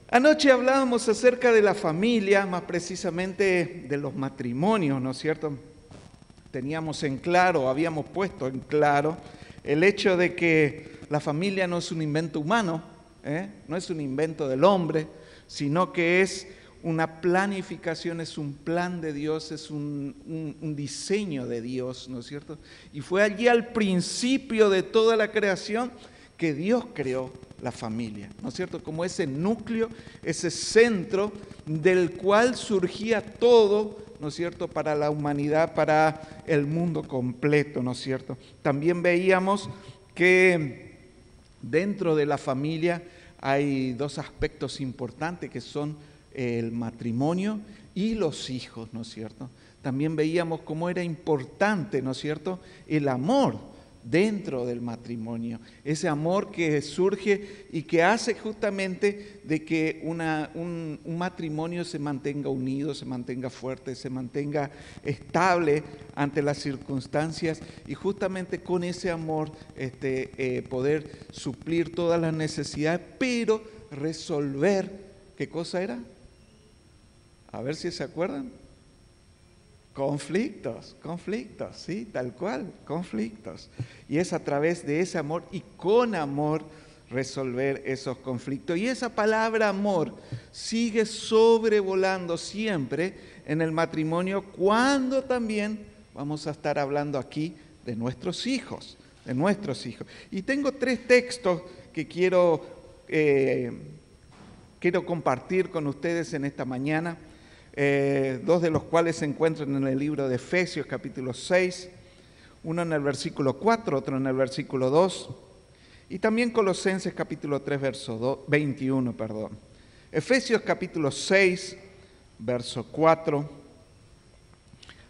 Anoche hablábamos acerca de la familia, más precisamente de los matrimonios, ¿no es cierto? Teníamos en claro, habíamos puesto en claro el hecho de que la familia no es un invento humano, no es un invento del hombre, sino que es una planificación, es un plan de Dios, es un diseño de Dios, ¿no es cierto? Y fue allí al principio de toda la creación que Dios creó la familia, ¿no es cierto? Como ese núcleo, ese centro del cual surgía todo, ¿no es cierto?, para la humanidad, para el mundo completo, ¿no es cierto? También veíamos que dentro de la familia hay dos aspectos importantes que son el matrimonio y los hijos, ¿no es cierto? También veíamos cómo era importante, ¿no es cierto?, el amor dentro del matrimonio, ese amor que surge y que hace justamente de que un matrimonio se mantenga unido, se mantenga fuerte, se mantenga estable ante las circunstancias y justamente con ese amor poder suplir todas las necesidades, pero resolver, ¿qué cosa era? A ver si se acuerdan. Conflictos, sí, tal cual, conflictos. Y es a través de ese amor y con amor resolver esos conflictos. Y esa palabra amor sigue sobrevolando siempre en el matrimonio cuando también vamos a estar hablando aquí de nuestros hijos, Y tengo tres textos que quiero compartir con ustedes en esta mañana. Dos de los cuales se encuentran en el libro de Efesios capítulo 6, uno en el versículo 4, otro en el versículo 2, y también Colosenses capítulo 3, verso 21. Efesios capítulo 6, verso 4,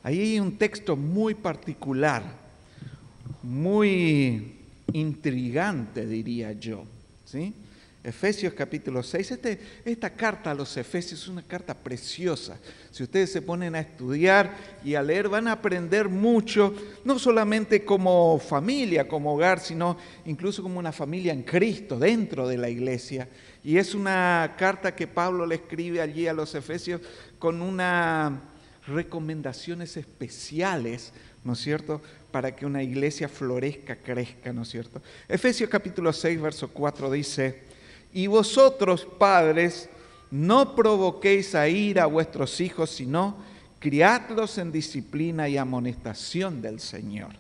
ahí hay un texto muy particular, muy intrigante, diría yo, ¿sí? Efesios capítulo 6, esta carta a los Efesios es una carta preciosa. Si ustedes se ponen a estudiar y a leer, van a aprender mucho, no solamente como familia, como hogar, sino incluso como una familia en Cristo, dentro de la iglesia. Y es una carta que Pablo le escribe allí a los Efesios con unas recomendaciones especiales, ¿no es cierto?, para que una iglesia florezca, crezca, ¿no es cierto? Efesios capítulo 6, verso 4 dice: y vosotros, padres, no provoquéis a ira a vuestros hijos, sino criadlos en disciplina y amonestación del Señor.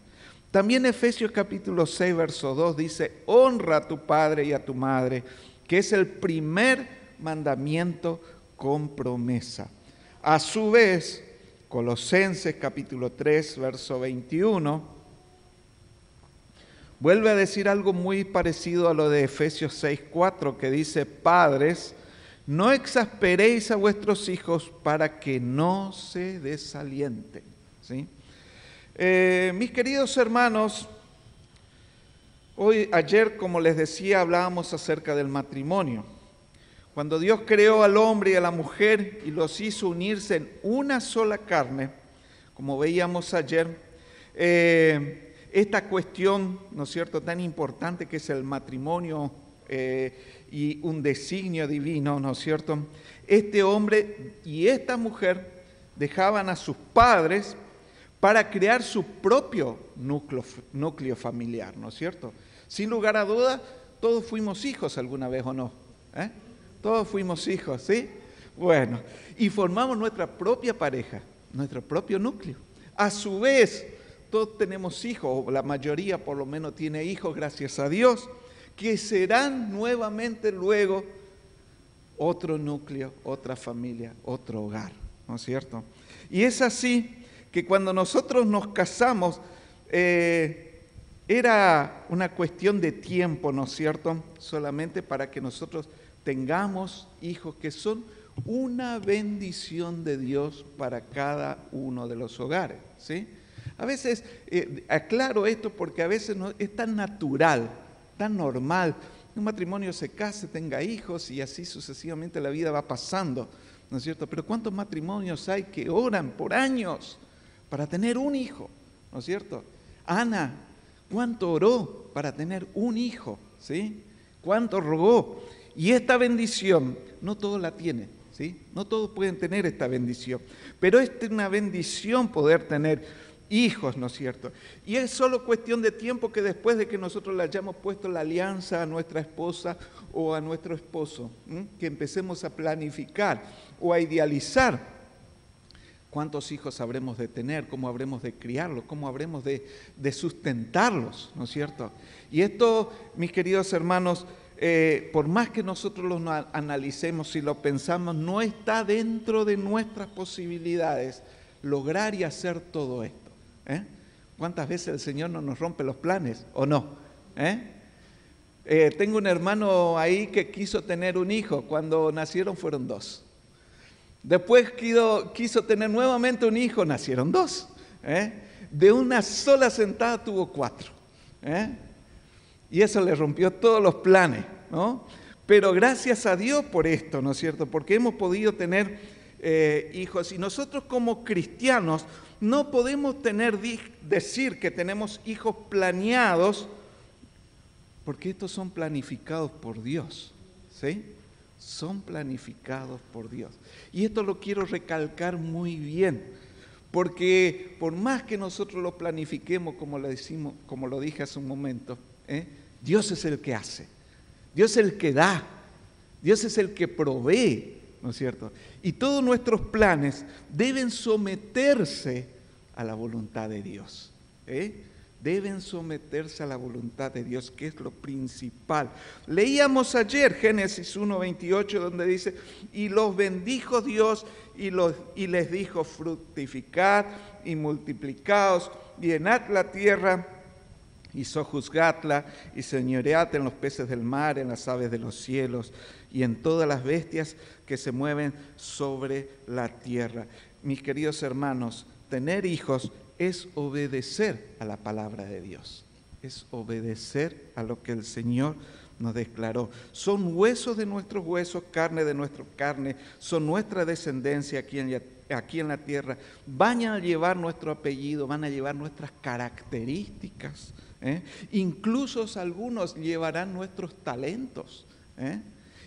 También Efesios capítulo 6, verso 2 dice: honra a tu padre y a tu madre, que es el primer mandamiento con promesa. A su vez, Colosenses capítulo 3, verso 21, vuelve a decir algo muy parecido a lo de Efesios 6:4, que dice: padres, no exasperéis a vuestros hijos para que no se desalienten, ¿sí? Mis queridos hermanos, ayer, como les decía, hablábamos acerca del matrimonio. Cuando Dios creó al hombre y a la mujer y los hizo unirse en una sola carne, como veíamos ayer, esta cuestión, ¿no es cierto?, tan importante que es el matrimonio y un designio divino, ¿no es cierto? Este hombre y esta mujer dejaban a sus padres para crear su propio núcleo familiar, ¿no es cierto? Sin lugar a dudas, todos fuimos hijos alguna vez, ¿o no? Todos fuimos hijos, ¿sí? Bueno, y formamos nuestra propia pareja, nuestro propio núcleo. A su vez, todos tenemos hijos, o la mayoría por lo menos tiene hijos, gracias a Dios, que serán nuevamente luego otro núcleo, otra familia, otro hogar, ¿no es cierto? Y es así que cuando nosotros nos casamos, era una cuestión de tiempo, ¿no es cierto?, solamente para que nosotros tengamos hijos que son una bendición de Dios para cada uno de los hogares, ¿sí? A veces, aclaro esto porque a veces no, es tan natural, tan normal, un matrimonio se case, tenga hijos y así sucesivamente la vida va pasando, ¿no es cierto? Pero ¿cuántos matrimonios hay que oran por años para tener un hijo, ¿no es cierto? Ana, ¿cuánto oró para tener un hijo, sí? ¿Cuánto rogó? Y esta bendición, no todos la tienen, ¿sí? No todos pueden tener esta bendición, pero es una bendición poder tener hijos, ¿no es cierto? Y es solo cuestión de tiempo que después de que nosotros le hayamos puesto la alianza a nuestra esposa o a nuestro esposo, que empecemos a planificar o a idealizar cuántos hijos habremos de tener, cómo habremos de criarlos, cómo habremos de sustentarlos, ¿no es cierto? Y esto, mis queridos hermanos, por más que nosotros lo analicemos y lo pensamos, no está dentro de nuestras posibilidades lograr y hacer todo esto. ¿Cuántas veces el Señor no nos rompe los planes o no? Tengo un hermano ahí que quiso tener un hijo, cuando nacieron fueron 2. Después quiso tener nuevamente un hijo, nacieron 2. De una sola sentada tuvo 4. Y eso le rompió todos los planes, ¿no? Pero gracias a Dios por esto, ¿no es cierto? Porque hemos podido tener hijos. Y nosotros como cristianos no podemos decir que tenemos hijos planeados, porque estos son planificados por Dios, ¿sí? Son planificados por Dios. Y esto lo quiero recalcar muy bien, porque por más que nosotros lo planifiquemos, como lo dije hace un momento, Dios es el que hace, Dios es el que da, Dios es el que provee, ¿no es cierto? Y todos nuestros planes deben someterse a la voluntad de Dios, deben someterse a la voluntad de Dios, que es lo principal. Leíamos ayer Génesis 1:28, donde dice, y los bendijo Dios y les dijo, fructificad y multiplicaos, llenad la tierra y sojuzgadla y señoread en los peces del mar, en las aves de los cielos y en todas las bestias que se mueven sobre la tierra. Mis queridos hermanos, tener hijos es obedecer a la palabra de Dios, es obedecer a lo que el Señor nos declaró. Son huesos de nuestros huesos, carne de nuestra carne, son nuestra descendencia aquí en la tierra. Van a llevar nuestro apellido, van a llevar nuestras características, incluso algunos llevarán nuestros talentos,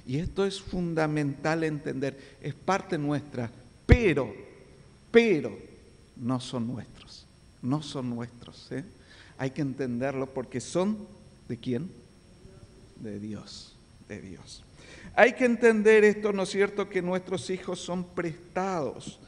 y esto es fundamental entender, es parte nuestra, pero no son nuestros, no son nuestros. Hay que entenderlo porque son, ¿de quién? De Dios, de Dios. Hay que entender esto, ¿no es cierto?, que nuestros hijos son prestados,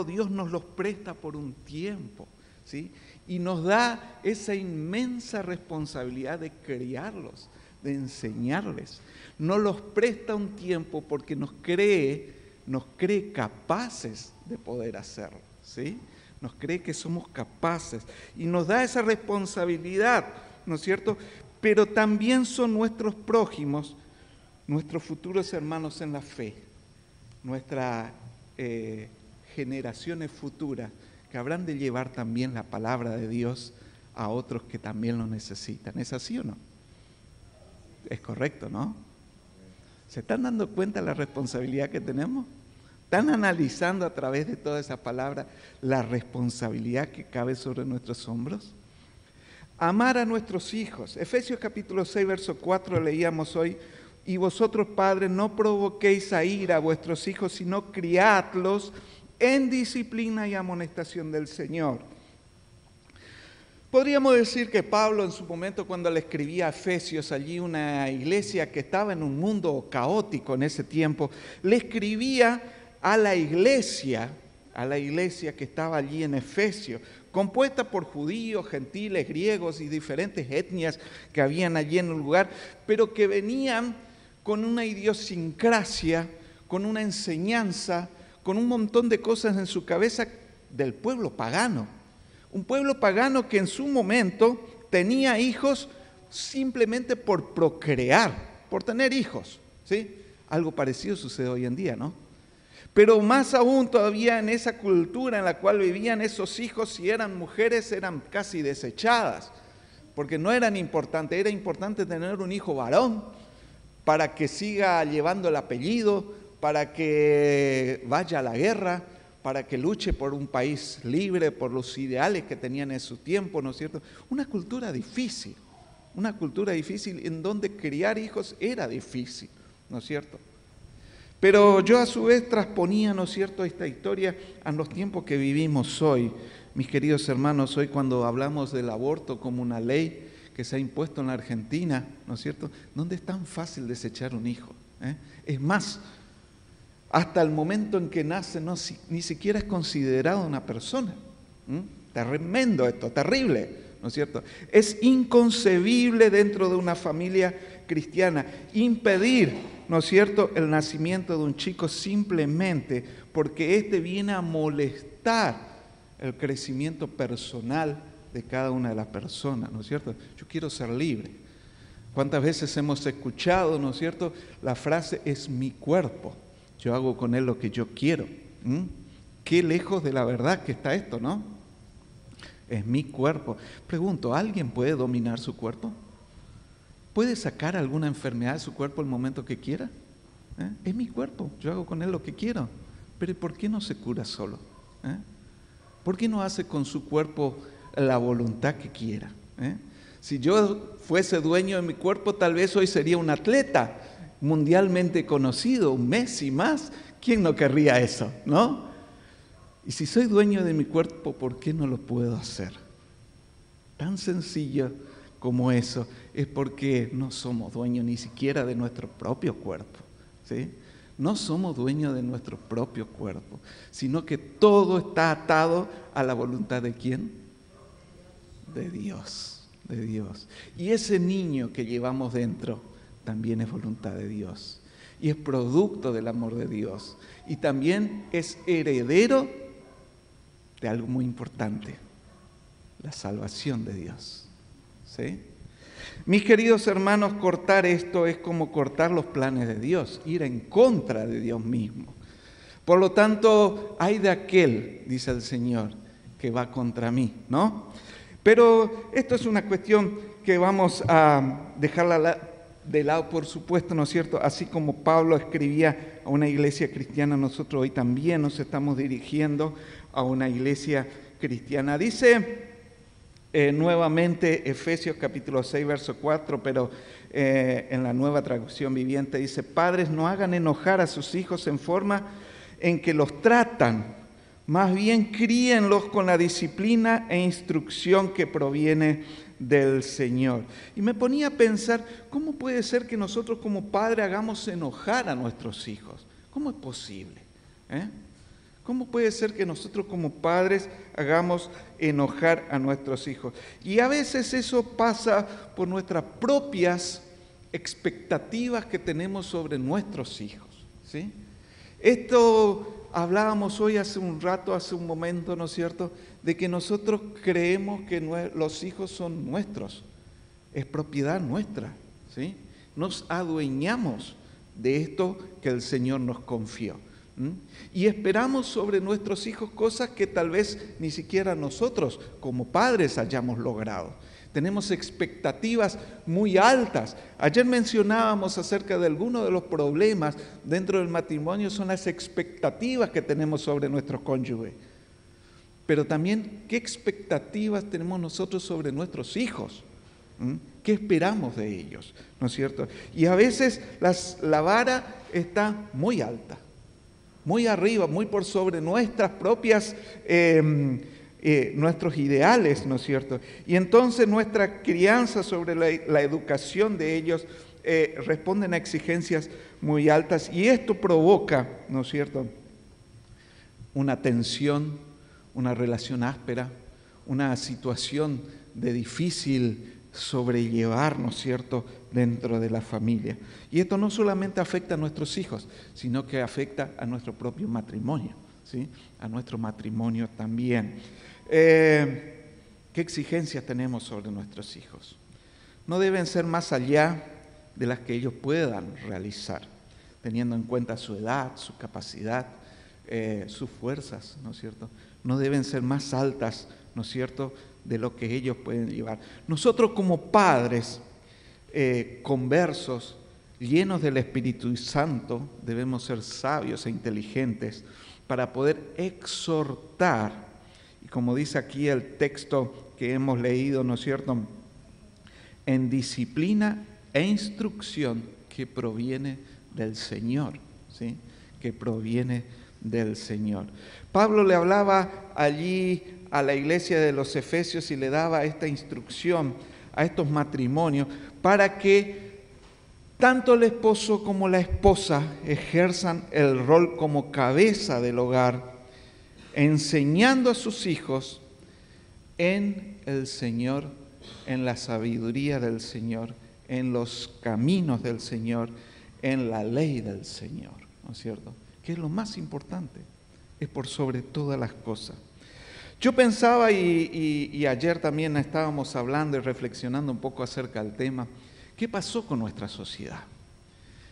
Dios nos los presta por un tiempo, ¿sí? Y nos da esa inmensa responsabilidad de criarlos, de enseñarles. Nos los presta un tiempo porque nos cree capaces de poder hacerlo, ¿sí? Nos cree que somos capaces y nos da esa responsabilidad, ¿no es cierto? Pero también son nuestros prójimos, nuestros futuros hermanos en la fe, nuestras generaciones futuras que habrán de llevar también la palabra de Dios a otros que también lo necesitan. ¿Es así o no? Es correcto, ¿no? ¿Se están dando cuenta de la responsabilidad que tenemos? ¿Están analizando a través de toda esa palabra la responsabilidad que cabe sobre nuestros hombros? Amar a nuestros hijos. Efesios capítulo 6, verso 4 leíamos hoy, y vosotros padres no provoquéis a ira a vuestros hijos, sino criadlos en disciplina y amonestación del Señor. Podríamos decir que Pablo en su momento cuando le escribía a Efesios, allí una iglesia que estaba en un mundo caótico en ese tiempo, le escribía a la iglesia que estaba allí en Efesios, compuesta por judíos, gentiles, griegos y diferentes etnias que habían allí en el lugar, pero que venían con una idiosincrasia, con una enseñanza, con un montón de cosas en su cabeza del pueblo pagano. Un pueblo pagano que en su momento tenía hijos simplemente por procrear, por tener hijos, ¿sí? Algo parecido sucede hoy en día, ¿no? Pero más aún todavía en esa cultura en la cual vivían esos hijos, si eran mujeres, eran casi desechadas, porque no eran importantes, era importante tener un hijo varón para que siga llevando el apellido, para que vaya a la guerra, para que luche por un país libre, por los ideales que tenían en su tiempo, ¿no es cierto? Una cultura difícil, una cultura difícil en donde criar hijos era difícil, ¿no es cierto? Pero yo a su vez transponía, ¿no es cierto?, esta historia a los tiempos que vivimos hoy. Mis queridos hermanos, hoy cuando hablamos del aborto como una ley que se ha impuesto en la Argentina, ¿no es cierto?, donde es tan fácil desechar un hijo. Es más, hasta el momento en que nace ni siquiera es considerado una persona. Tremendo esto, terrible, ¿no es cierto? Es inconcebible dentro de una familia cristiana impedir, ¿no es cierto?, el nacimiento de un chico simplemente porque éste viene a molestar el crecimiento personal de cada una de las personas, ¿no es cierto? Yo quiero ser libre. ¿Cuántas veces hemos escuchado, ¿no es cierto?, la frase es mi cuerpo, yo hago con él lo que yo quiero? Qué lejos de la verdad que está esto, ¿no? Es mi cuerpo. Pregunto, ¿alguien puede dominar su cuerpo? ¿Puede sacar alguna enfermedad de su cuerpo el momento que quiera? Es mi cuerpo, yo hago con él lo que quiero. Pero ¿por qué no se cura solo? ¿Por qué no hace con su cuerpo la voluntad que quiera? Si yo fuese dueño de mi cuerpo, tal vez hoy sería un atleta mundialmente conocido, un Messi más. ¿Quién no querría eso, no? Y si soy dueño de mi cuerpo, ¿por qué no lo puedo hacer? Tan sencillo como eso, es porque no somos dueños ni siquiera de nuestro propio cuerpo, ¿sí? No somos dueños de nuestro propio cuerpo, sino que todo está atado a la voluntad ¿de quién? De Dios, de Dios. Y ese niño que llevamos dentro también es voluntad de Dios. Y es producto del amor de Dios. Y también es heredero de algo muy importante, la salvación de Dios. ¿Sí? Mis queridos hermanos, cortar esto es como cortar los planes de Dios, ir en contra de Dios mismo. Por lo tanto, hay de aquel, dice el Señor, que va contra mí, ¿no? Pero esto es una cuestión que vamos a dejarla de lado, por supuesto, ¿no es cierto? Así como Pablo escribía a una iglesia cristiana, nosotros hoy también nos estamos dirigiendo a una iglesia cristiana. Dice nuevamente Efesios capítulo 6, verso 4, pero en la Nueva Traducción Viviente dice: padres, no hagan enojar a sus hijos en forma en que los tratan, más bien críenlos con la disciplina e instrucción que proviene del Señor. Y me ponía a pensar, ¿cómo puede ser que nosotros como padres hagamos enojar a nuestros hijos? ¿Cómo es posible? ¿Cómo puede ser que nosotros como padres hagamos enojar a nuestros hijos? Y a veces eso pasa por nuestras propias expectativas que tenemos sobre nuestros hijos, ¿sí? Esto hablábamos hoy hace un rato, hace un momento, ¿no es cierto?, de que nosotros creemos que los hijos son nuestros, es propiedad nuestra, ¿sí? Nos adueñamos de esto que el Señor nos confió. Y esperamos sobre nuestros hijos cosas que tal vez ni siquiera nosotros como padres hayamos logrado. Tenemos expectativas muy altas. Ayer mencionábamos acerca de algunos de los problemas dentro del matrimonio, son las expectativas que tenemos sobre nuestro cónyuge. Pero también, ¿qué expectativas tenemos nosotros sobre nuestros hijos? ¿Qué esperamos de ellos? ¿No es cierto? Y a veces la vara está muy alta, muy arriba, muy por sobre nuestras propias nuestros ideales, ¿no es cierto? Y entonces nuestra crianza sobre la educación de ellos responden a exigencias muy altas, y esto provoca, ¿no es cierto?, una tensión, una relación áspera, una situación de difícil sobrellevar, ¿no es cierto?, dentro de la familia. Y esto no solamente afecta a nuestros hijos, sino que afecta a nuestro propio matrimonio, ¿sí? A nuestro matrimonio también. ¿Qué exigencias tenemos sobre nuestros hijos? No deben ser más allá de las que ellos puedan realizar, teniendo en cuenta su edad, su capacidad, sus fuerzas, ¿no es cierto? No deben ser más altas, ¿no es cierto?, de lo que ellos pueden llevar. Nosotros como padres conversos, llenos del Espíritu Santo, debemos ser sabios e inteligentes para poder exhortar, y como dice aquí el texto que hemos leído, ¿no es cierto?, en disciplina e instrucción que proviene del Señor, ¿sí? Que proviene del Señor. Pablo le hablaba allí a la iglesia de los Efesios y le daba esta instrucción a estos matrimonios para que tanto el esposo como la esposa ejerzan el rol como cabeza del hogar, enseñando a sus hijos en el Señor, en la sabiduría del Señor, en los caminos del Señor, en la ley del Señor, ¿no es cierto? Que es lo más importante, es por sobre todas las cosas. Yo pensaba y ayer también estábamos hablando y reflexionando un poco acerca del tema, ¿qué pasó con nuestra sociedad?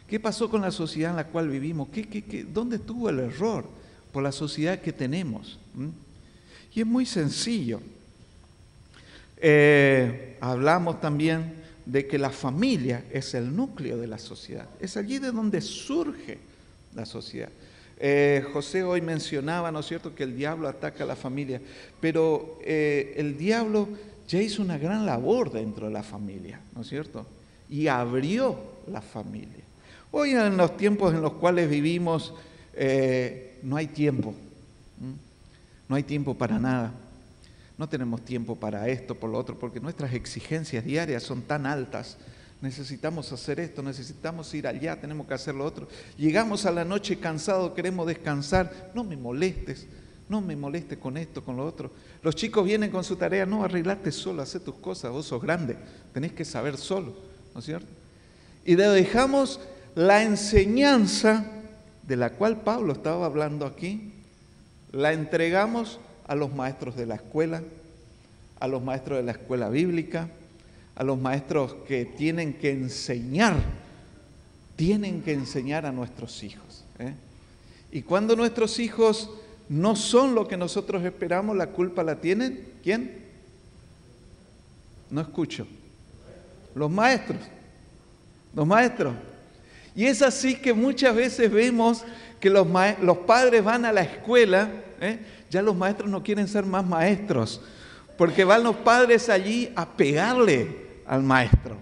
¿Qué pasó con la sociedad en la cual vivimos? ¿Dónde estuvo el error por la sociedad que tenemos? Y es muy sencillo. Hablamos también de que la familia es el núcleo de la sociedad. Es allí de donde surge la sociedad. José hoy mencionaba, ¿no es cierto?, que el diablo ataca a la familia, pero el diablo ya hizo una gran labor dentro de la familia, ¿no es cierto? Y abrió la familia. Hoy en los tiempos en los cuales vivimos no hay tiempo, no hay tiempo para nada. No tenemos tiempo para esto, por lo otro, porque nuestras exigencias diarias son tan altas. Necesitamos hacer esto, necesitamos ir allá, tenemos que hacer lo otro. Llegamos a la noche cansados, queremos descansar. No me molestes con esto, con lo otro. Los chicos vienen con su tarea, no, arreglate solo, haz tus cosas, vos sos grande, tenés que saber solo, ¿no es cierto? Y dejamos la enseñanza de la cual Pablo estaba hablando aquí, la entregamos a los maestros de la escuela, a los maestros de la escuela bíblica, a los maestros que tienen que enseñar a nuestros hijos. Y cuando nuestros hijos no son lo que nosotros esperamos, la culpa la tienen, ¿quién? No escucho. Los maestros. Y es así que muchas veces vemos que los padres van a la escuela, ya los maestros no quieren ser más maestros, porque van los padres allí a pegarle al maestro,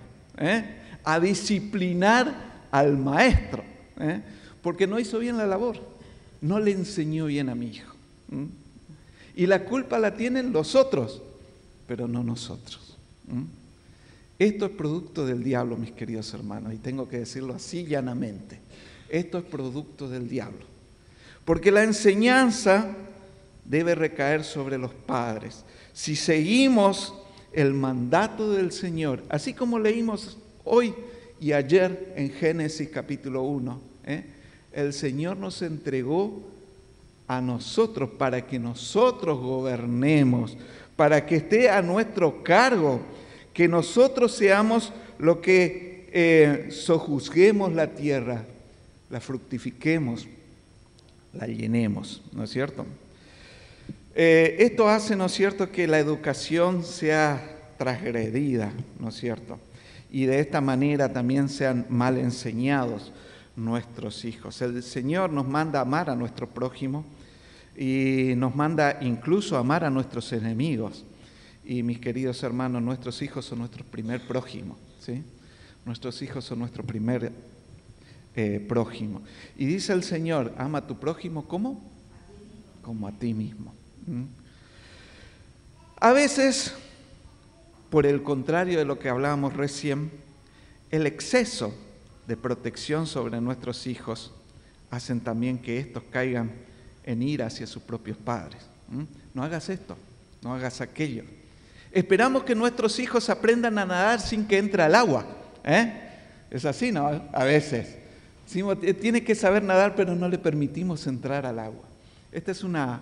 a disciplinar al maestro, porque no hizo bien la labor, no le enseñó bien a mi hijo. Y la culpa la tienen los otros, pero no nosotros. Esto es producto del diablo, mis queridos hermanos, y tengo que decirlo así llanamente. Esto es producto del diablo, porque la enseñanza debe recaer sobre los padres. Si seguimos el mandato del Señor, así como leímos hoy y ayer en Génesis capítulo 1, el Señor nos entregó a nosotros para que nosotros gobernemos, para que esté a nuestro cargo, que nosotros seamos lo que sojuzguemos la tierra, la fructifiquemos, la llenemos, ¿no es cierto? Esto hace, ¿no es cierto?, que la educación sea transgredida, ¿no es cierto? Y de esta manera también sean mal enseñados nuestros hijos. El Señor nos manda a amar a nuestro prójimo y nos manda incluso a amar a nuestros enemigos. Y mis queridos hermanos, nuestros hijos son nuestro primer prójimo, ¿sí? Nuestros hijos son nuestro primer prójimo. Y dice el Señor, ama a tu prójimo, ¿cómo? Como a ti mismo. A veces, por el contrario de lo que hablábamos recién, el exceso de protección sobre nuestros hijos hacen también que estos caigan en ira hacia sus propios padres. No hagas esto, no hagas aquello. Esperamos que nuestros hijos aprendan a nadar sin que entre al agua. Es así, ¿no? A veces. Tiene que saber nadar, pero no le permitimos entrar al agua. Esta es una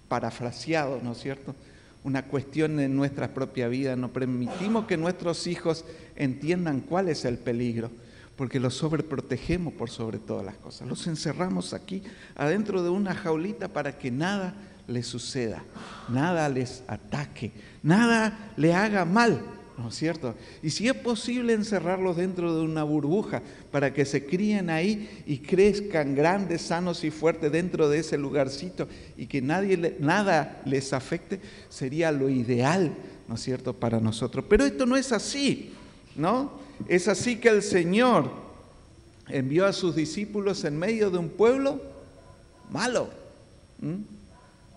parafraseado, ¿no es cierto? Una cuestión de nuestra propia vida. No permitimos que nuestros hijos entiendan cuál es el peligro, porque los sobreprotegemos por sobre todas las cosas. Los encerramos aquí, adentro de una jaulita para que nada les suceda, nada les ataque, nada le haga mal, ¿no es cierto? Y si es posible encerrarlos dentro de una burbuja para que se críen ahí y crezcan grandes, sanos y fuertes dentro de ese lugarcito y que nada les afecte, sería lo ideal, ¿no es cierto?, para nosotros. Pero esto no es así. ¿no? Es así que el Señor envió a sus discípulos en medio de un pueblo malo.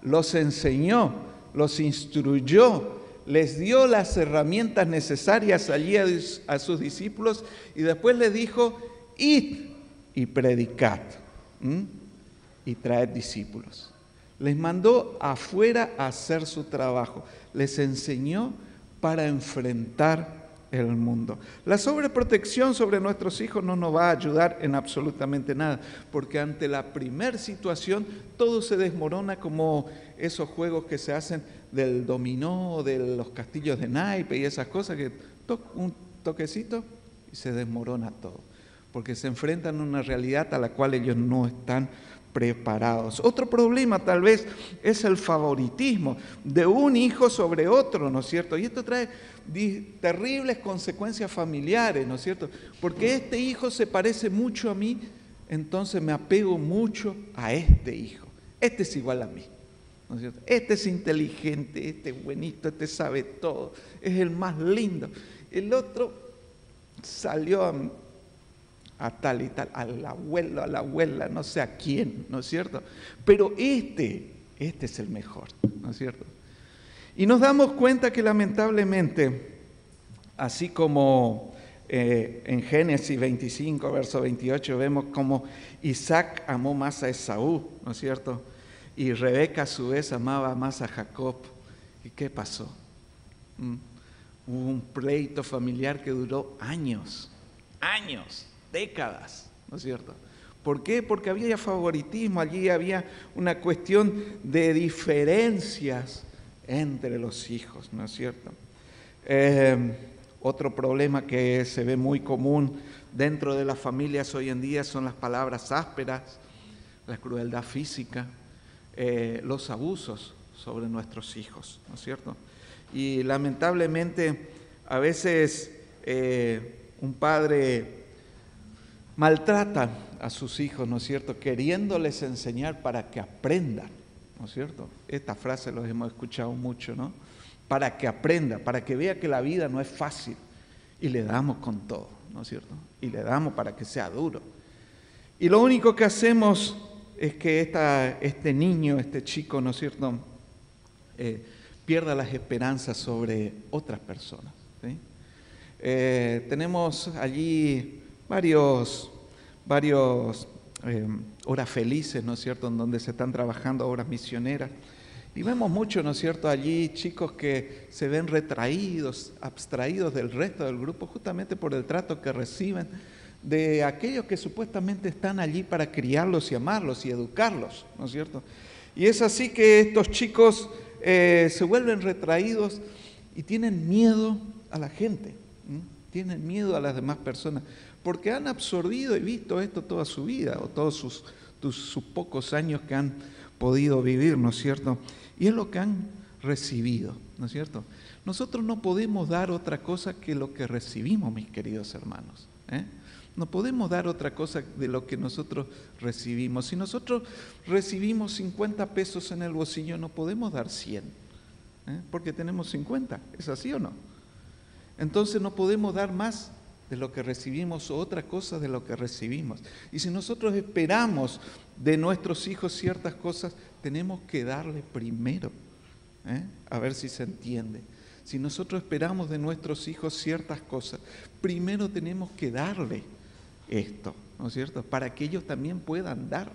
Los enseñó, los instruyó, les dio las herramientas necesarias allí a sus discípulos y después les dijo, id y predicad y traed discípulos. Les mandó afuera a hacer su trabajo, les enseñó para enfrentar el mundo. La sobreprotección sobre nuestros hijos no nos va a ayudar en absolutamente nada, porque ante la primera situación todo se desmorona, como esos juegos que se hacen del dominó, de los castillos de naipe y esas cosas, que un toquecito y se desmorona todo, porque se enfrentan a una realidad a la cual ellos no están preparados. Otro problema tal vez es el favoritismo de un hijo sobre otro, ¿no es cierto? Y esto trae terribles consecuencias familiares, ¿no es cierto? Porque este hijo se parece mucho a mí, entonces me apego mucho a este hijo. Este es igual a mí, ¿no es cierto? Este es inteligente, este es buenito, este sabe todo, es el más lindo. El otro salió a tal y tal, al abuelo, a la abuela, no sé a quién, ¿no es cierto? Pero este es el mejor, ¿no es cierto? Y nos damos cuenta que lamentablemente, así como en Génesis 25, verso 28, vemos como Isaac amó más a Esaú, ¿no es cierto? Y Rebeca a su vez amaba más a Jacob. ¿Y qué pasó? Hubo un pleito familiar que duró años, décadas, ¿no es cierto? ¿Por qué? Porque había favoritismo, allí había una cuestión de diferencias entre los hijos, ¿no es cierto? Otro problema que se ve muy común dentro de las familias hoy en día son las palabras ásperas, la crueldad física, los abusos sobre nuestros hijos, ¿no es cierto? Y lamentablemente a veces un padre maltrata a sus hijos, ¿no es cierto?, queriéndoles enseñar para que aprendan, ¿no es cierto? Esta frase los hemos escuchado mucho, ¿no? Para que aprenda, para que vea que la vida no es fácil, y le damos con todo, ¿no es cierto? Y le damos para que sea duro. Y lo único que hacemos es que este niño, este chico, ¿no es cierto?, pierda las esperanzas sobre otras personas, ¿sí? Tenemos allí varios horas felices, ¿no es cierto?, en donde se están trabajando obras misioneras. Y vemos mucho, ¿no es cierto?, allí chicos que se ven retraídos, abstraídos del resto del grupo, justamente por el trato que reciben de aquellos que supuestamente están allí para criarlos y amarlos y educarlos, ¿no es cierto? Y es así que estos chicos se vuelven retraídos y tienen miedo a la gente, tienen miedo a las demás personas, porque han absorbido y visto esto toda su vida, o todos sus pocos años que han podido vivir, ¿no es cierto? Y es lo que han recibido, ¿no es cierto? Nosotros no podemos dar otra cosa que lo que recibimos, mis queridos hermanos, No podemos dar otra cosa de lo que nosotros recibimos. Si nosotros recibimos 50 pesos en el bolsillo, no podemos dar 100, porque tenemos 50, ¿es así o no? Entonces no podemos dar más de lo que recibimos o otra cosa de lo que recibimos. Y si nosotros esperamos de nuestros hijos ciertas cosas, tenemos que darle primero, a ver si se entiende. Si nosotros esperamos de nuestros hijos ciertas cosas, primero tenemos que darle esto, ¿no es cierto?, para que ellos también puedan dar.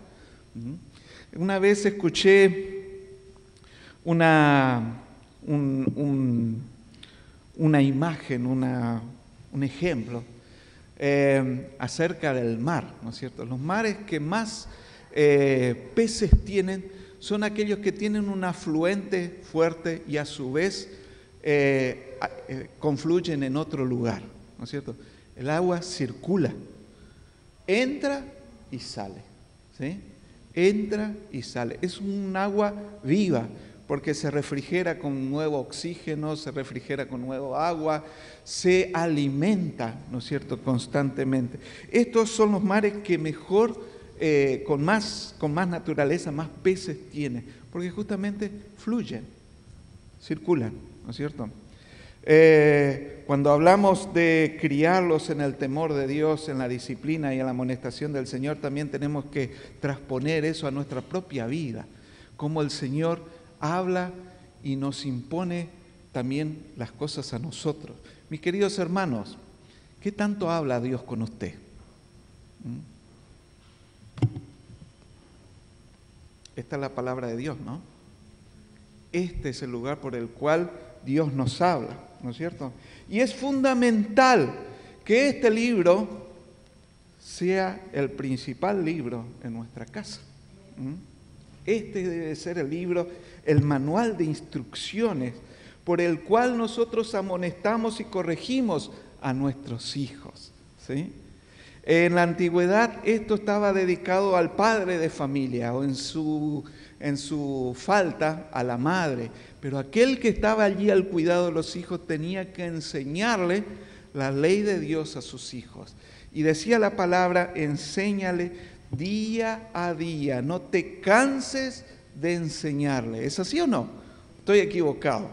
Una vez escuché una imagen, un ejemplo acerca del mar, ¿no es cierto? Los mares que más peces tienen son aquellos que tienen un afluente fuerte y a su vez confluyen en otro lugar, ¿no es cierto? El agua circula, entra y sale, ¿sí? Entra y sale. Es un agua viva, porque se refrigera con nuevo oxígeno, se refrigera con nuevo agua, se alimenta, ¿no es cierto?, constantemente. Estos son los mares que mejor, con más naturaleza, más peces tienen, porque justamente fluyen, circulan, ¿no es cierto? Cuando hablamos de criarlos en el temor de Dios, en la disciplina y en la amonestación del Señor, también tenemos que transponer eso a nuestra propia vida, como el Señor habla y nos impone también las cosas a nosotros. Mis queridos hermanos, ¿qué tanto habla Dios con usted? Esta es la palabra de Dios, ¿no? Este es el lugar por el cual Dios nos habla, ¿no es cierto? Y es fundamental que este libro sea el principal libro en nuestra casa. Este debe ser el libro, el manual de instrucciones por el cual nosotros amonestamos y corregimos a nuestros hijos, ¿sí? En la antigüedad esto estaba dedicado al padre de familia o en su falta a la madre, pero aquel que estaba allí al cuidado de los hijos tenía que enseñarle la ley de Dios a sus hijos. Y decía la palabra, enséñale día a día, no te canses de enseñarle. ¿Es así o no? Estoy equivocado.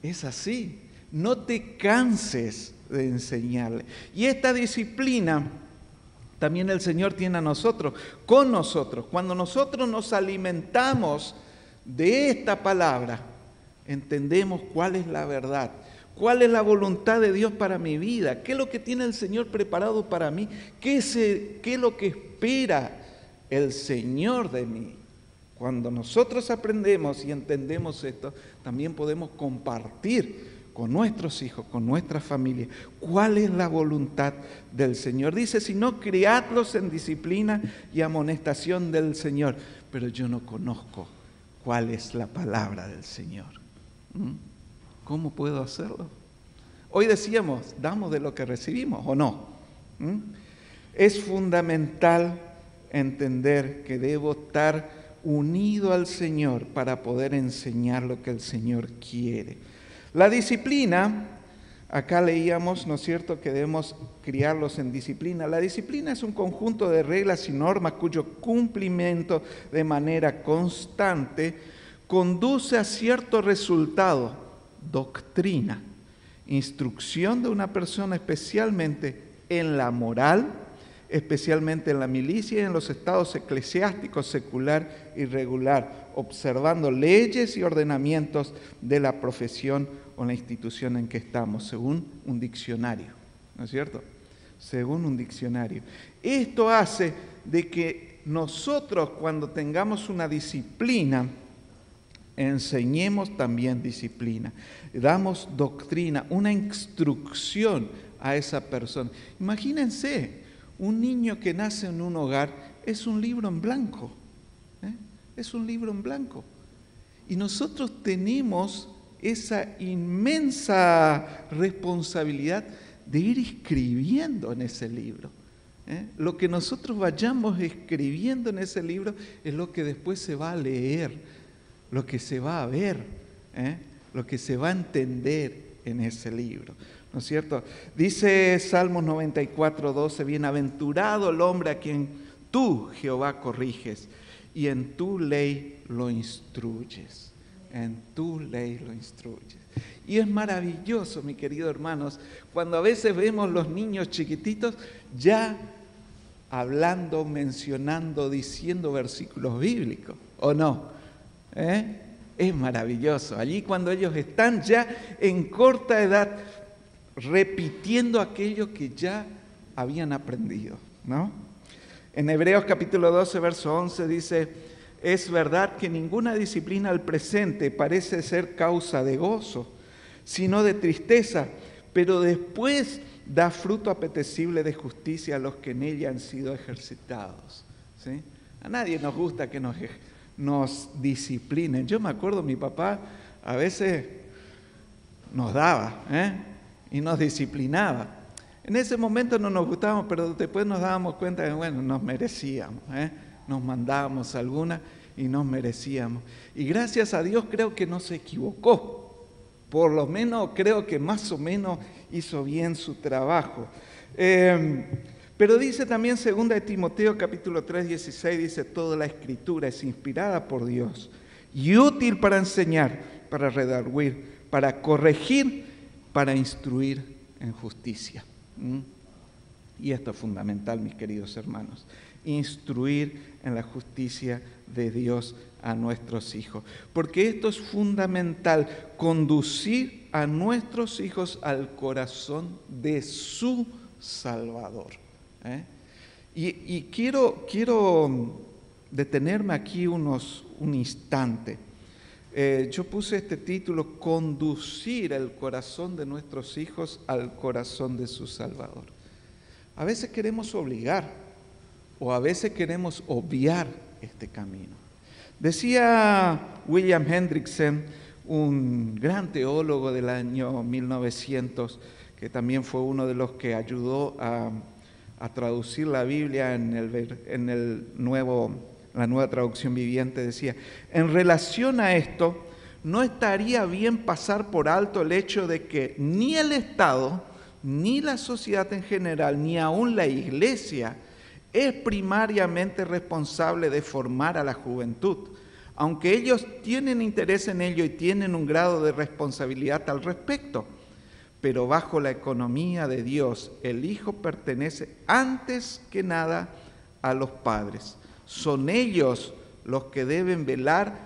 Es así, no te canses de enseñarle. Y esta disciplina también el Señor tiene a nosotros, con nosotros. Cuando nosotros nos alimentamos de esta palabra, entendemos cuál es la verdad, cuál es la voluntad de Dios para mi vida, qué es lo que tiene el Señor preparado para mí, qué es lo que espera el Señor de mí. Cuando nosotros aprendemos y entendemos esto, también podemos compartir con nuestros hijos, con nuestra familia, cuál es la voluntad del Señor. Dice, si no, criadlos en disciplina y amonestación del Señor. Pero yo no conozco cuál es la palabra del Señor. ¿Cómo puedo hacerlo? Hoy decíamos, damos de lo que recibimos, ¿o no? Es fundamental entender que debo estar unido al Señor para poder enseñar lo que el Señor quiere. La disciplina, acá leíamos, ¿no es cierto?, que debemos criarlos en disciplina. La disciplina es un conjunto de reglas y normas cuyo cumplimiento de manera constante conduce a cierto resultado, doctrina, instrucción de una persona especialmente en la moral, especialmente en la milicia y en los estados eclesiásticos, secular y regular, observando leyes y ordenamientos de la profesión o la institución en que estamos, según un diccionario, ¿no es cierto? Según un diccionario. Esto hace de que nosotros, cuando tengamos una disciplina, enseñemos también disciplina, damos doctrina, una instrucción a esa persona. Imagínense, un niño que nace en un hogar es un libro en blanco, es un libro en blanco. Y nosotros tenemos esa inmensa responsabilidad de ir escribiendo en ese libro. Lo que nosotros vayamos escribiendo en ese libro es lo que después se va a leer, lo que se va a ver, lo que se va a entender en ese libro, ¿no es cierto? Dice Salmos 94:12, bienaventurado el hombre a quien tú, Jehová, corriges y en tu ley lo instruyes, en tu ley lo instruyes. Y es maravilloso, mis queridos hermanos, cuando a veces vemos los niños chiquititos ya hablando, mencionando, diciendo versículos bíblicos, ¿o no? Es maravilloso. Allí cuando ellos están ya en corta edad repitiendo aquello que ya habían aprendido, ¿no? En Hebreos capítulo 12, verso 11 dice, es verdad que ninguna disciplina al presente parece ser causa de gozo, sino de tristeza, pero después da fruto apetecible de justicia a los que en ella han sido ejercitados, ¿sí? A nadie nos gusta que nos disciplinen. Yo me acuerdo, mi papá a veces nos daba, y nos disciplinaba. En ese momento no nos gustábamos, pero después nos dábamos cuenta de, bueno, nos merecíamos, nos mandábamos alguna y nos merecíamos. Y gracias a Dios creo que no se equivocó. Por lo menos creo que más o menos hizo bien su trabajo. Pero dice también 2 de Timoteo capítulo 3, 16, dice, toda la escritura es inspirada por Dios y útil para enseñar, para redarguir, para corregir, para instruir en justicia. Y esto es fundamental, mis queridos hermanos, instruir en la justicia de Dios a nuestros hijos. Porque esto es fundamental, conducir a nuestros hijos al corazón de su Salvador. Y quiero detenerme aquí un instante. Yo puse este título, conducir el corazón de nuestros hijos al corazón de su Salvador. A veces queremos obligar o a veces queremos obviar este camino. Decía William Hendrickson, un gran teólogo del año 1900, que también fue uno de los que ayudó a traducir la Biblia en la nueva traducción viviente, decía: en relación a esto, no estaría bien pasar por alto el hecho de que ni el Estado, ni la sociedad en general, ni aún la Iglesia es primariamente responsable de formar a la juventud, aunque ellos tienen interés en ello y tienen un grado de responsabilidad al respecto. Pero bajo la economía de Dios, el Hijo pertenece antes que nada a los padres. Son ellos los que deben velar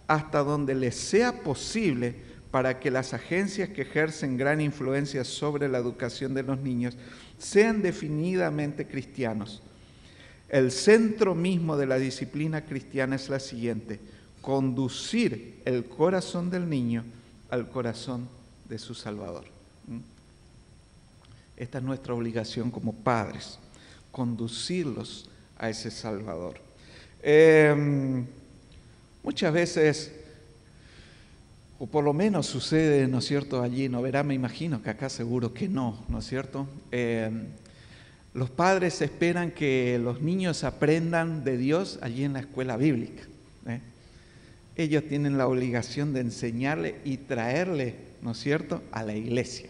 hasta donde les sea posible para que las agencias que ejercen gran influencia sobre la educación de los niños sean definidamente cristianos. El centro mismo de la disciplina cristiana es la siguiente: conducir el corazón del niño al corazón de su Salvador. Esta es nuestra obligación como padres, conducirlos a ese Salvador. Muchas veces, o por lo menos sucede, ¿no es cierto?, allí, ¿no verá? Me imagino que acá seguro que no, ¿no es cierto? Los padres esperan que los niños aprendan de Dios allí en la escuela bíblica. Ellos tienen la obligación de enseñarle y traerle, ¿no es cierto?, a la iglesia.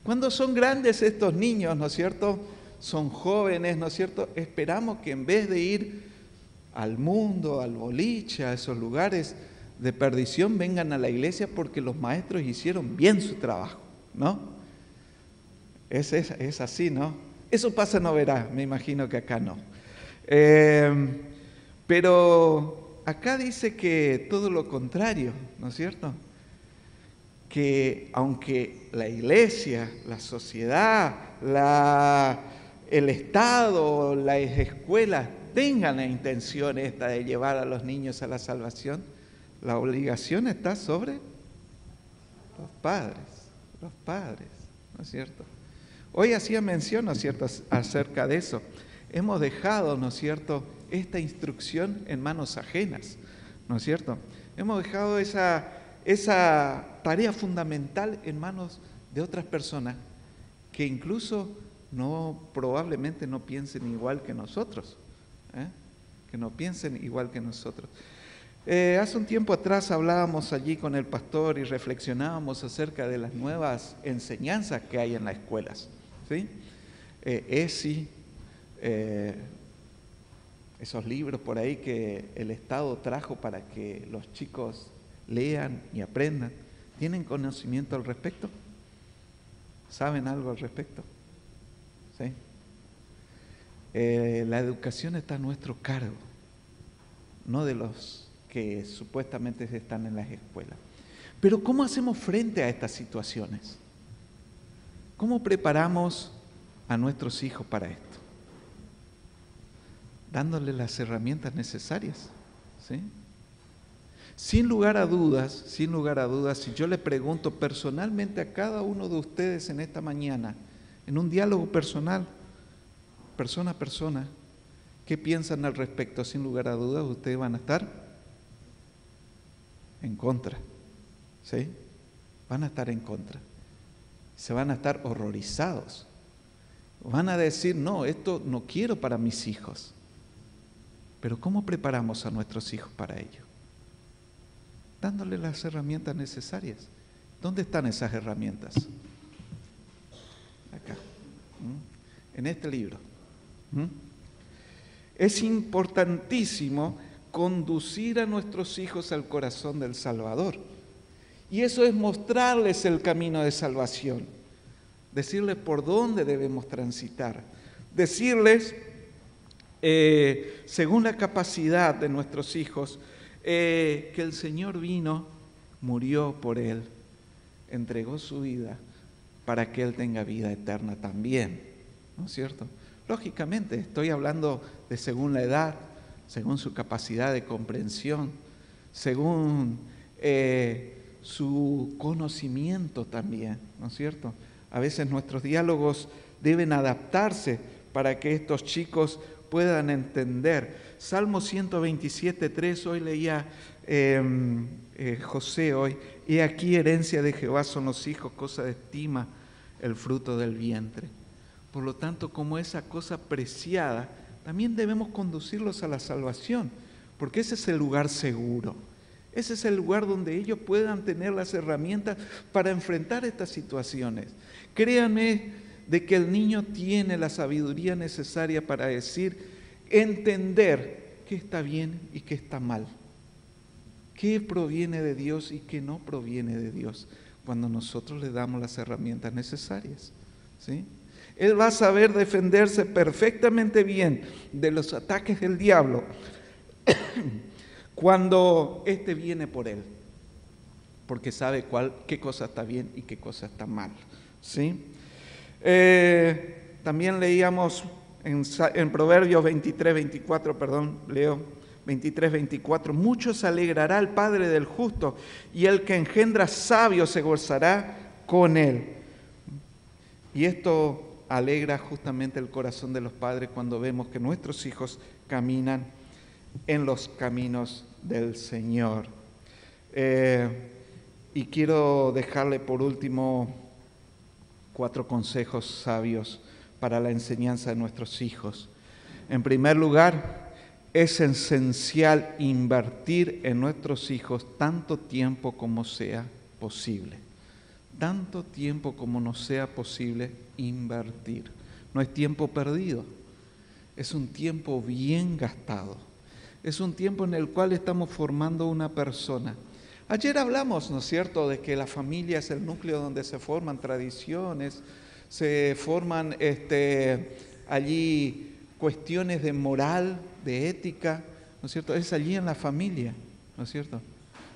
Cuando son grandes estos niños, ¿no es cierto?, son jóvenes, ¿no es cierto?, esperamos que en vez de ir al mundo, al boliche, a esos lugares de perdición, vengan a la iglesia porque los maestros hicieron bien su trabajo, ¿no? Es así, ¿no? Eso pasa, no verá, me imagino que acá no. Pero acá dice que todo lo contrario, ¿no es cierto? Que aunque la iglesia, la sociedad, el Estado, las escuelas tengan la intención esta de llevar a los niños a la salvación, la obligación está sobre los padres, ¿no es cierto? Hoy hacía mención, ¿no es cierto?, acerca de eso. Hemos dejado, ¿no es cierto?, esta instrucción en manos ajenas, ¿no es cierto? Hemos dejado esa tarea fundamental en manos de otras personas que incluso probablemente no piensen igual que nosotros, que no piensen igual que nosotros. Hace un tiempo atrás hablábamos allí con el pastor y reflexionábamos acerca de las nuevas enseñanzas que hay en las escuelas, ¿sí? ESI, esos libros por ahí que el Estado trajo para que los chicos lean y aprendan. ¿Tienen conocimiento al respecto? ¿Saben algo al respecto? ¿Sí? La educación está a nuestro cargo, no de los que supuestamente están en las escuelas. Pero ¿cómo hacemos frente a estas situaciones? ¿Cómo preparamos a nuestros hijos para esto? Dándoles las herramientas necesarias, ¿sí? Sin lugar a dudas, si yo le pregunto personalmente a cada uno de ustedes en esta mañana, en un diálogo personal, persona a persona, ¿qué piensan al respecto? Sin lugar a dudas, ustedes van a estar en contra, ¿sí? Van a estar en contra. Se van a estar horrorizados. Van a decir, no, esto no quiero para mis hijos. Pero ¿cómo preparamos a nuestros hijos para ello? Dándoles las herramientas necesarias. ¿Dónde están esas herramientas? Acá, en este libro. Es importantísimo conducir a nuestros hijos al corazón del Salvador. Y eso es mostrarles el camino de salvación, decirles por dónde debemos transitar, decirles, según la capacidad de nuestros hijos, que el Señor vino, murió por Él, entregó su vida para que Él tenga vida eterna también, ¿no es cierto? Lógicamente, estoy hablando de según la edad, según su capacidad de comprensión, según su conocimiento también, ¿no es cierto? A veces nuestros diálogos deben adaptarse para que estos chicos puedan entender. Salmo 127:3, hoy leía José hoy, he aquí herencia de Jehová son los hijos, cosa de estima el fruto del vientre. Por lo tanto, como esa cosa preciada, también debemos conducirlos a la salvación, porque ese es el lugar seguro. Ese es el lugar donde ellos puedan tener las herramientas para enfrentar estas situaciones. Créanme de que el niño tiene la sabiduría necesaria para entender qué está bien y qué está mal, qué proviene de Dios y qué no proviene de Dios, cuando nosotros le damos las herramientas necesarias, ¿sí? Él va a saber defenderse perfectamente bien de los ataques del diablo cuando éste viene por él, porque sabe qué cosa está bien y qué cosa está mal, ¿sí? También leíamos en Proverbios 23:24, leo 23:24, mucho se alegrará el padre del justo, y el que engendra sabio se gozará con él. Y esto alegra justamente el corazón de los padres cuando vemos que nuestros hijos caminan en los caminos del Señor. Y quiero dejarle por último 4 consejos sabios para la enseñanza de nuestros hijos. En primer lugar, es esencial invertir en nuestros hijos tanto tiempo como sea posible. Tanto tiempo como nos sea posible invertir. No es tiempo perdido, es un tiempo bien gastado. Es un tiempo en el cual estamos formando una persona. Ayer hablamos, ¿no es cierto?, de que la familia es el núcleo donde se forman tradiciones, se forman allí cuestiones de moral, de ética, ¿no es cierto? Es allí en la familia, ¿no es cierto?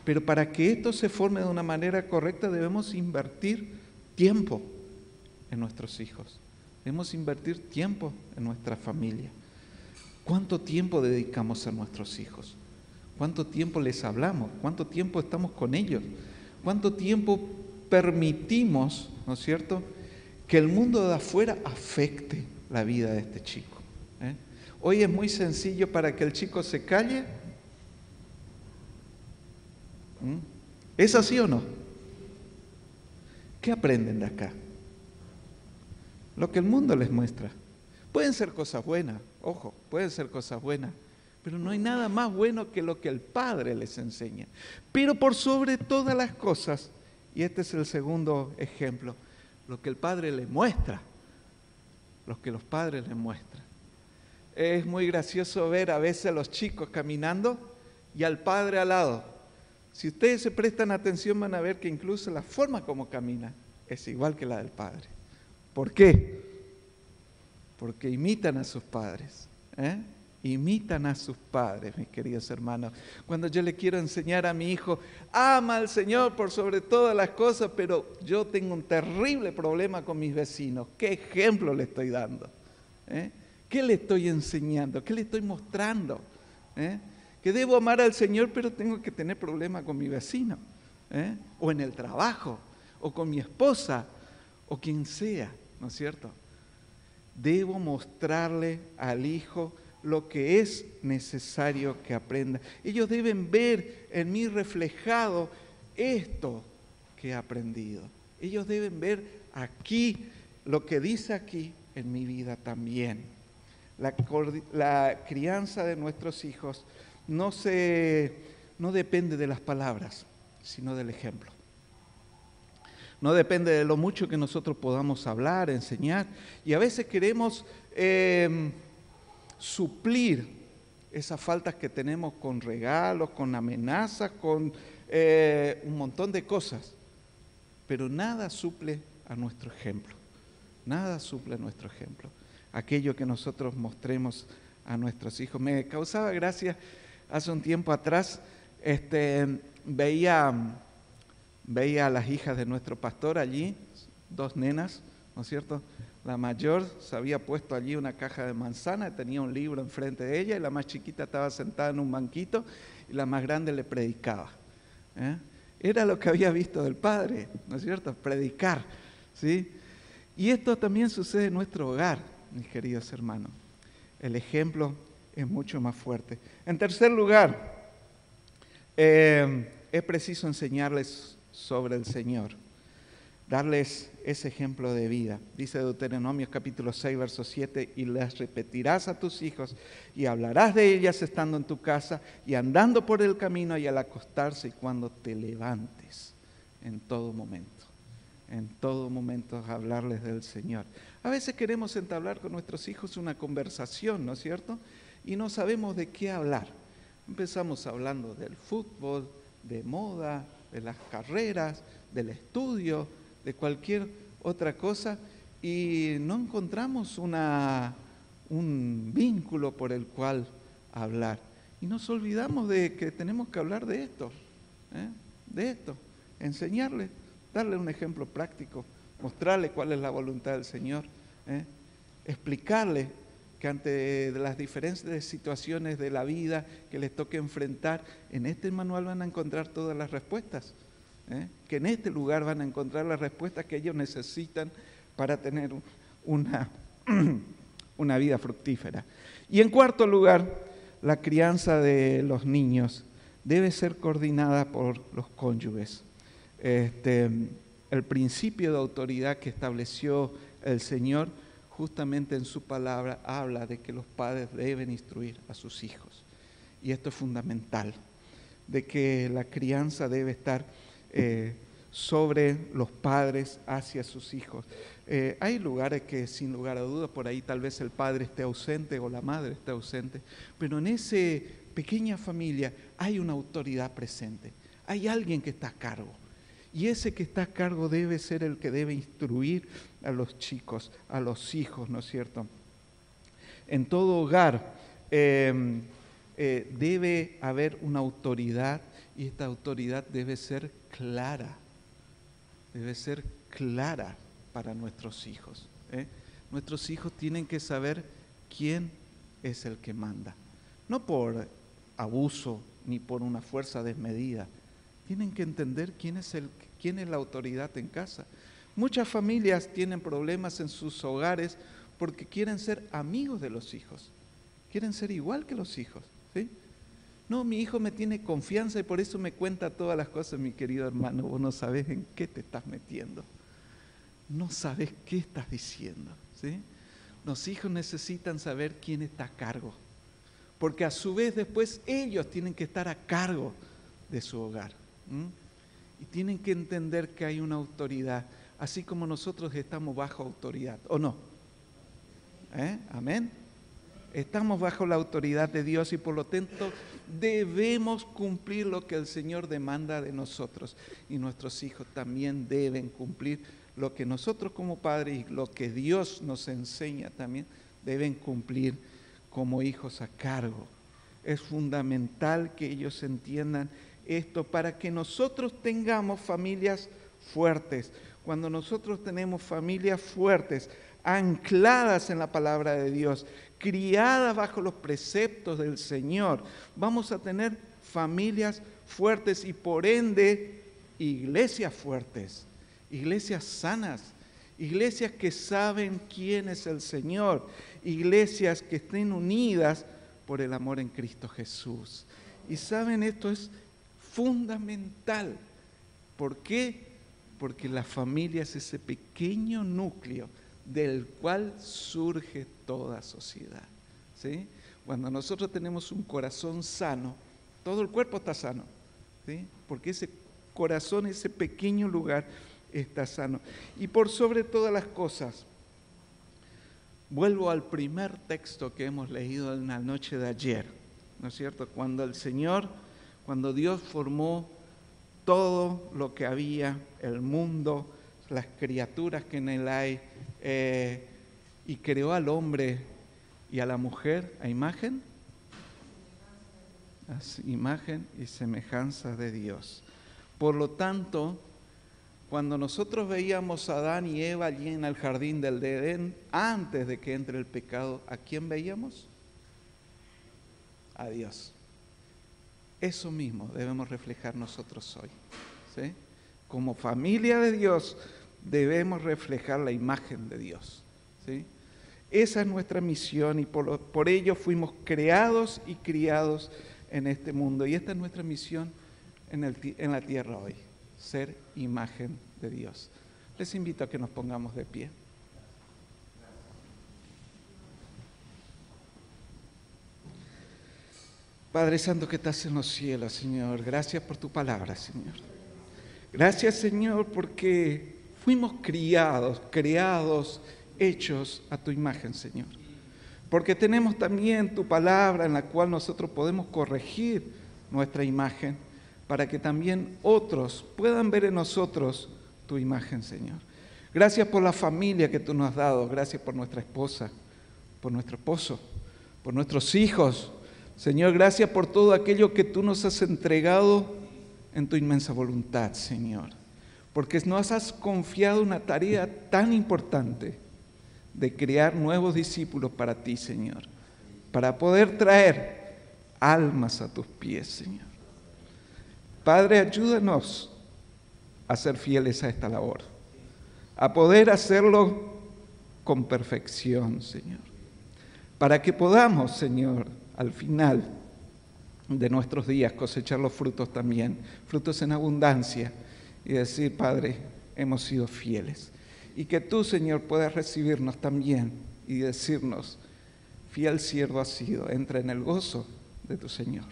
Pero para que esto se forme de una manera correcta debemos invertir tiempo en nuestros hijos, debemos invertir tiempo en nuestra familia. ¿Cuánto tiempo dedicamos a nuestros hijos? ¿Cuánto tiempo les hablamos? ¿Cuánto tiempo estamos con ellos? ¿Cuánto tiempo permitimos, ¿no es cierto?, que el mundo de afuera afecte la vida de este chico? Hoy es muy sencillo para que el chico se calle. ¿Es así o no? ¿Qué aprenden de acá? Lo que el mundo les muestra. Pueden ser cosas buenas, ojo, pueden ser cosas buenas, pero no hay nada más bueno que lo que el Padre les enseña. Pero por sobre todas las cosas, y este es el segundo ejemplo, lo que el Padre les muestra, lo que los padres les muestran. Es muy gracioso ver a veces a los chicos caminando y al padre al lado. Si ustedes se prestan atención van a ver que incluso la forma como camina es igual que la del padre. ¿Por qué? Porque imitan a sus padres, imitan a sus padres, mis queridos hermanos. Cuando yo le quiero enseñar a mi hijo, ama al Señor por sobre todas las cosas, pero yo tengo un terrible problema con mis vecinos. ¿Qué ejemplo le estoy dando? ¿Qué le estoy enseñando? ¿Qué le estoy mostrando? Que debo amar al Señor, pero tengo que tener problemas con mi vecino, o en el trabajo, o con mi esposa, o quien sea, ¿no es cierto? Debo mostrarle al hijo lo que es necesario que aprenda. Ellos deben ver en mí reflejado esto que he aprendido. Ellos deben ver aquí lo que dice aquí en mi vida también. La crianza de nuestros hijos no depende de las palabras, sino del ejemplo. No depende de lo mucho que nosotros podamos hablar, enseñar, y a veces queremos suplir esas faltas que tenemos con regalos, con amenazas, con un montón de cosas. Pero nada suple a nuestro ejemplo. Nada suple a nuestro ejemplo. Aquello que nosotros mostremos a nuestros hijos. Me causaba gracia, hace un tiempo atrás, veía a las hijas de nuestro pastor allí, 2 nenas, ¿no es cierto? La mayor se había puesto allí una caja de manzana, tenía un libro enfrente de ella, y la más chiquita estaba sentada en un banquito, y la más grande le predicaba. Era lo que había visto del padre, ¿no es cierto? Predicar, ¿sí? Y esto también sucede en nuestro hogar, mis queridos hermanos. El ejemplo es mucho más fuerte. En tercer lugar, es preciso enseñarles sobre el Señor, darles ese ejemplo de vida. Dice Deuteronomio capítulo 6, verso 7, y las repetirás a tus hijos y hablarás de ellas estando en tu casa y andando por el camino y al acostarse y cuando te levantes, en todo momento. En todo momento hablarles del Señor. A veces queremos entablar con nuestros hijos una conversación, ¿no es cierto? Y no sabemos de qué hablar. Empezamos hablando del fútbol, de moda, de las carreras, del estudio, de cualquier otra cosa, y no encontramos un vínculo por el cual hablar. Y nos olvidamos de que tenemos que hablar de esto, enseñarle, darle un ejemplo práctico, mostrarle cuál es la voluntad del Señor, explicarle que ante las diferentes situaciones de la vida que les toque enfrentar, en este manual van a encontrar todas las respuestas, que en este lugar van a encontrar las respuestas que ellos necesitan para tener una vida fructífera. Y en cuarto lugar, la crianza de los niños debe ser coordinada por los cónyuges. El principio de autoridad que estableció el Señor justamente en su palabra habla de que los padres deben instruir a sus hijos. Y esto es fundamental, de que la crianza debe estar sobre los padres hacia sus hijos. Hay lugares que sin lugar a dudas por ahí tal vez el padre esté ausente o la madre esté ausente, pero en esa pequeña familia hay una autoridad presente, hay alguien que está a cargo. Y ese que está a cargo debe ser el que debe instruir a los chicos, a los hijos, ¿no es cierto? En todo hogar debe haber una autoridad y esta autoridad debe ser clara para nuestros hijos. Nuestros hijos tienen que saber quién es el que manda, no por abuso ni por una fuerza desmedida. Tienen que entender quién es la autoridad en casa. Muchas familias tienen problemas en sus hogares porque quieren ser amigos de los hijos. Quieren ser igual que los hijos, ¿sí? No, mi hijo me tiene confianza y por eso me cuenta todas las cosas, mi querido hermano. Vos no sabés en qué te estás metiendo. No sabés qué estás diciendo, ¿sí? Los hijos necesitan saber quién está a cargo, porque a su vez después ellos tienen que estar a cargo de su hogar. Y tienen que entender que hay una autoridad, así como nosotros estamos bajo autoridad, ¿o no? Amén. Estamos bajo la autoridad de Dios y por lo tanto debemos cumplir lo que el Señor demanda de nosotros. Y nuestros hijos también deben cumplir lo que nosotros como padres y lo que Dios nos enseña también deben cumplir como hijos a cargo. Es fundamental que ellos entiendan esto para que nosotros tengamos familias fuertes. Cuando nosotros tenemos familias fuertes, ancladas en la palabra de Dios, criadas bajo los preceptos del Señor, vamos a tener familias fuertes y por ende iglesias fuertes, iglesias sanas, iglesias que saben quién es el Señor, iglesias que estén unidas por el amor en Cristo Jesús. Y saben, esto es fundamental. ¿Por qué? Porque la familia es ese pequeño núcleo del cual surge toda sociedad, ¿sí? Cuando nosotros tenemos un corazón sano, todo el cuerpo está sano, ¿sí? Porque ese corazón, ese pequeño lugar está sano. Y por sobre todas las cosas, vuelvo al primer texto que hemos leído en la noche de ayer, ¿no es cierto? Cuando Dios formó todo lo que había, el mundo, las criaturas que en él hay, y creó al hombre y a la mujer a imagen y semejanza de Dios. Por lo tanto, cuando nosotros veíamos a Adán y Eva allí en el jardín del Edén, antes de que entre el pecado, ¿a quién veíamos? A Dios. Eso mismo debemos reflejar nosotros hoy, ¿sí? Como familia de Dios debemos reflejar la imagen de Dios, ¿sí? Esa es nuestra misión y por ello fuimos creados y criados en este mundo. Y esta es nuestra misión en la tierra hoy, ser imagen de Dios. Les invito a que nos pongamos de pie. Padre Santo que estás en los cielos, Señor, gracias por tu palabra, Señor. Gracias, Señor, porque fuimos creados, hechos a tu imagen, Señor. Porque tenemos también tu palabra en la cual nosotros podemos corregir nuestra imagen para que también otros puedan ver en nosotros tu imagen, Señor. Gracias por la familia que tú nos has dado, gracias por nuestra esposa, por nuestro esposo, por nuestros hijos. Señor, gracias por todo aquello que tú nos has entregado en tu inmensa voluntad, Señor. Porque nos has confiado una tarea tan importante de crear nuevos discípulos para ti, Señor. Para poder traer almas a tus pies, Señor. Padre, ayúdanos a ser fieles a esta labor. A poder hacerlo con perfección, Señor. Para que podamos, Señor, al final de nuestros días cosechar los frutos también, frutos en abundancia, y decir, Padre, hemos sido fieles. Y que tú, Señor, puedas recibirnos también y decirnos, fiel siervo has sido, entra en el gozo de tu Señor.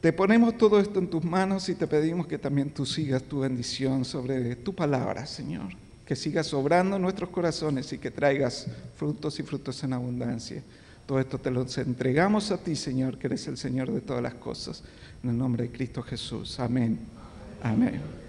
Te ponemos todo esto en tus manos y te pedimos que también tú sigas tu bendición sobre tu palabra, Señor. Que sigas obrando en nuestros corazones y que traigas frutos y frutos en abundancia. Todo esto te lo entregamos a ti, Señor, que eres el Señor de todas las cosas. En el nombre de Cristo Jesús. Amén. Amén.